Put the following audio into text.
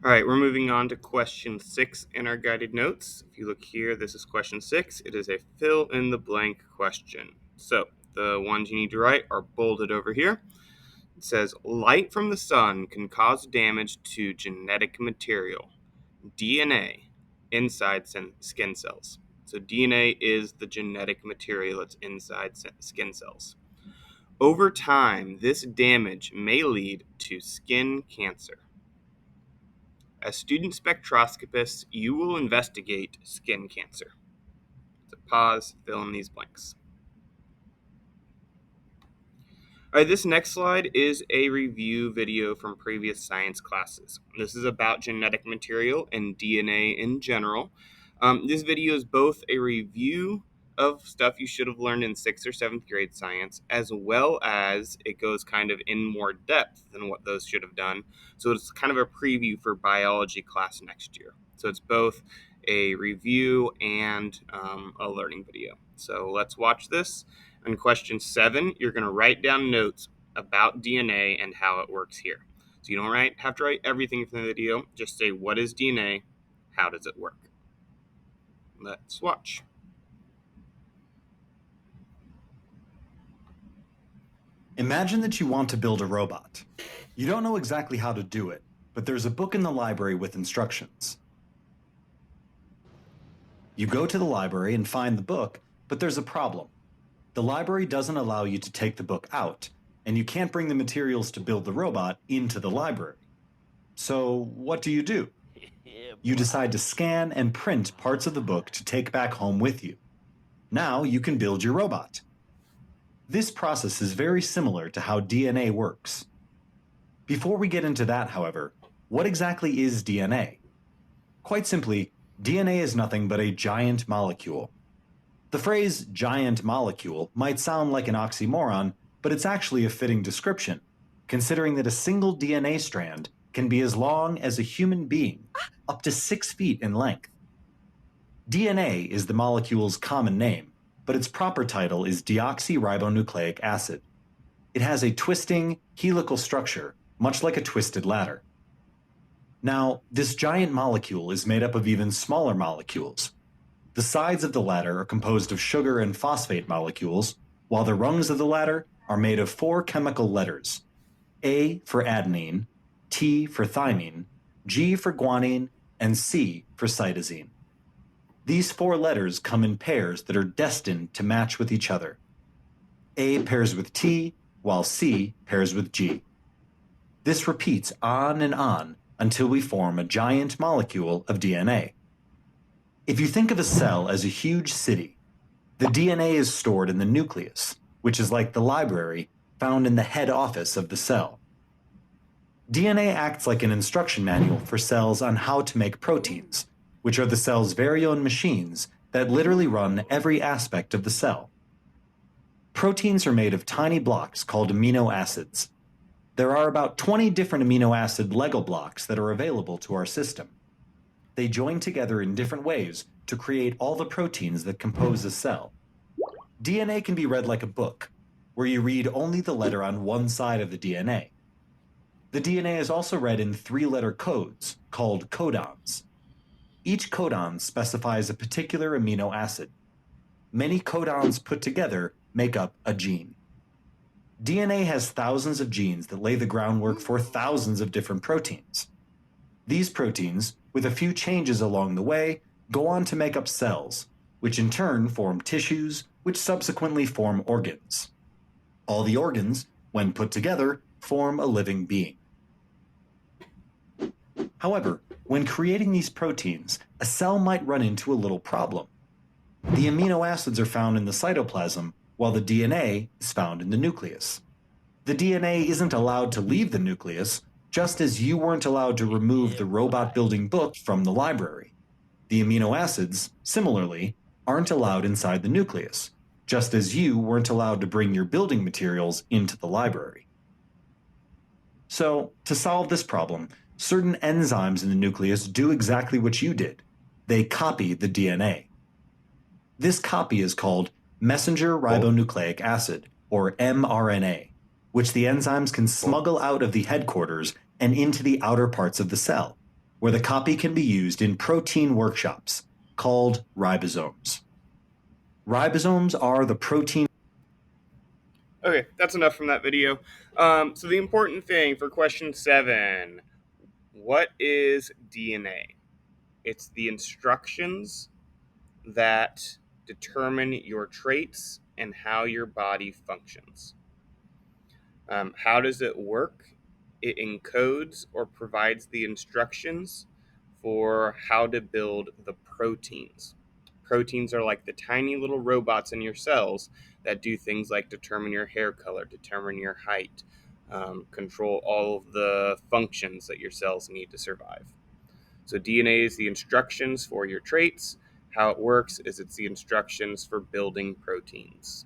All right, we're moving on to question 6 in our guided notes. If you look here, this is question 6. It is a fill in the blank question. So the ones you need to write are bolded over here. It says, light from the sun can cause damage to genetic material, DNA, inside skin cells. So DNA is the genetic material that's inside skin cells. Over time, this damage may lead to skin cancer. As student spectroscopists, you will investigate skin cancer. So pause, fill in these blanks. All right, this next slide is a review video from previous science classes. This is about genetic material and DNA in general. This video is both a review of stuff you should have learned in 6th or 7th grade science, as well as it goes kind of in more depth than what those should have done. So it's kind of a preview for biology class next year. So it's both a review and a learning video. So let's watch this. In question 7, you're going to write down notes about DNA and how it works here. So you don't have to write everything from the video. Just say, what is DNA? How does it work? Let's watch. Imagine that you want to build a robot. You don't know exactly how to do it, but there's a book in the library with instructions. You go to the library and find the book, but there's a problem. The library doesn't allow you to take the book out, and you can't bring the materials to build the robot into the library. So what do? You decide to scan and print parts of the book to take back home with you. Now you can build your robot. This process is very similar to how DNA works. Before we get into that, however, what exactly is DNA? Quite simply, DNA is nothing but a giant molecule. The phrase giant molecule might sound like an oxymoron, but it's actually a fitting description, considering that a single DNA strand can be as long as a human being, up to 6 feet in length. DNA is the molecule's common name, but its proper title is deoxyribonucleic acid. It has a twisting, helical structure, much like a twisted ladder. Now, this giant molecule is made up of even smaller molecules. The sides of the ladder are composed of sugar and phosphate molecules, while the rungs of the ladder are made of 4 chemical letters: A for adenine, T for thymine, G for guanine, and C for cytosine. These 4 letters come in pairs that are destined to match with each other. A pairs with T, while C pairs with G. This repeats on and on until we form a giant molecule of DNA. If you think of a cell as a huge city, the DNA is stored in the nucleus, which is like the library found in the head office of the cell. DNA acts like an instruction manual for cells on how to make proteins, which are the cell's very own machines that literally run every aspect of the cell. Proteins are made of tiny blocks called amino acids. There are about 20 different amino acid Lego blocks that are available to our system. They join together in different ways to create all the proteins that compose a cell. DNA can be read like a book, where you read only the letter on one side of the DNA. The DNA is also read in 3-letter codes, called codons. Each codon specifies a particular amino acid. Many codons put together make up a gene. DNA has thousands of genes that lay the groundwork for thousands of different proteins. These proteins, with a few changes along the way, go on to make up cells, which in turn form tissues, which subsequently form organs. All the organs, when put together, form a living being. However, when creating these proteins, a cell might run into a little problem. The amino acids are found in the cytoplasm, while the DNA is found in the nucleus. The DNA isn't allowed to leave the nucleus, just as you weren't allowed to remove the robot-building book from the library. The amino acids, similarly, aren't allowed inside the nucleus, just as you weren't allowed to bring your building materials into the library. So, to solve this problem, certain enzymes in the nucleus do exactly what you did. They copy the DNA. This copy is called messenger ribonucleic acid, or mRNA, which the enzymes can smuggle out of the headquarters and into the outer parts of the cell. where the copy can be used in protein workshops called ribosomes. Ribosomes are the protein. Okay, that's enough from that video. So the important thing for question 7, what is DNA? It's the instructions that determine your traits and how your body functions. How does it work? It encodes or provides the instructions for how to build the proteins. Proteins are like the tiny little robots in your cells that do things like determine your hair color, determine your height, control all of the functions that your cells need to survive. So DNA is the instructions for your traits. How it works is it's the instructions for building proteins.